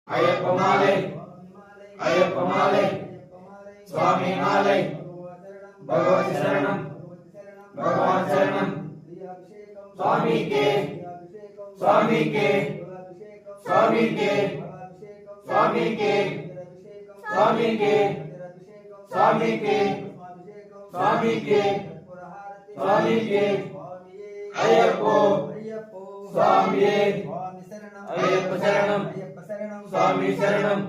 అయ్యప్ప మాలై అయ్యప్ప మాలై స్వామి మాలై భగవతి శరణం భగవాన్ శరణం स्वामी के स्वामी के स्वामी के स्वामी के स्वामी के स्वामी के स्वामी के स्वामी के अय्यप्पो स्वामी अय्यप्प शरणम स्वामी शरणम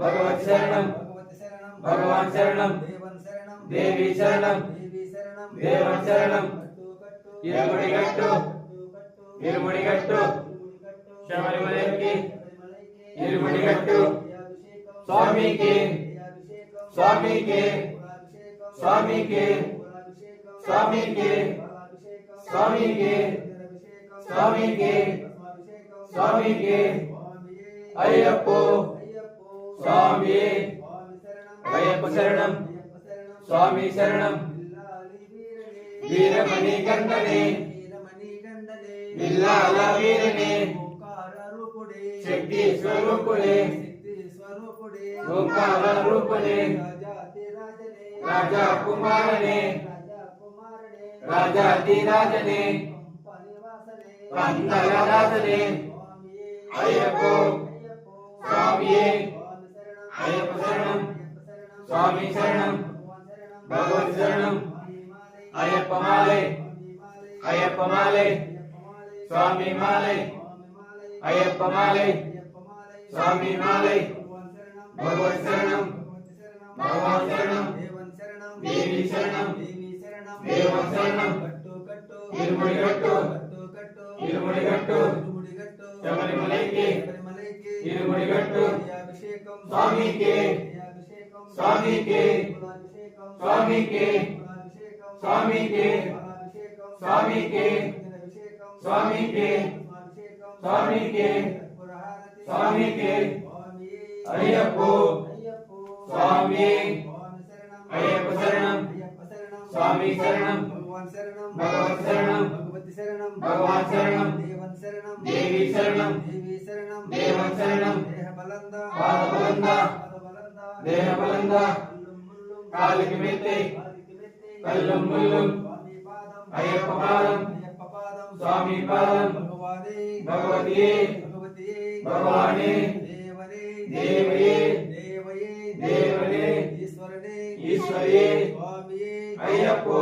भगवत शरणम भगवान शरणम देवी शरणम देवन शरणम इरुमुडिगट्टु इरुमुडिगट्टु शबरिमलैक्की इरुमुडिगट्टु स्वामी के स्वामी के स्वामी के स्वामी के स्वामी के स्वामी के स्वामी के अय्यप्पो स्वामी अय्यप्प शरणम स्वामी शरणम वीरमणि कंदने विल्लाल वीरने शक्ति स्वरूपुडे ओंकार रूपने राजा कुमारने राजाधिराजने पंदरदासने अय्यप्पो स्वामी अय्यप्प शरणम स्वामी शरणम भगवत शरणम अय्यप्प मालై अय्यप्प मालై स्वामी मालై अय्यप्प मालై स्वामी मालై भगवत शरणम भगवान शरणम देवी शरणम देवन शरणम इरुमुडिगट्टु इरुमुडिगट्टु शबरिमलैक्की इरुमुडिगट्टु स्वामी के स्वामी के स्वामी के स्वामी के स्वामी के स्वामी के स्वामी के स्वामी के अय्यप्पो स्वामी अय्यप्प शरणम स्वामी शरणम भगवत शरणम भगवान शरणम देवी शरणम देवन शरणम पाद बलंदा देह बलंदा कालिक मेत्ते कल्लुम मुल्लुम अय्यप्प पादम स्वामी पादम भगवती भगवाने देवये देवये ईश्वरे अय्यप्पो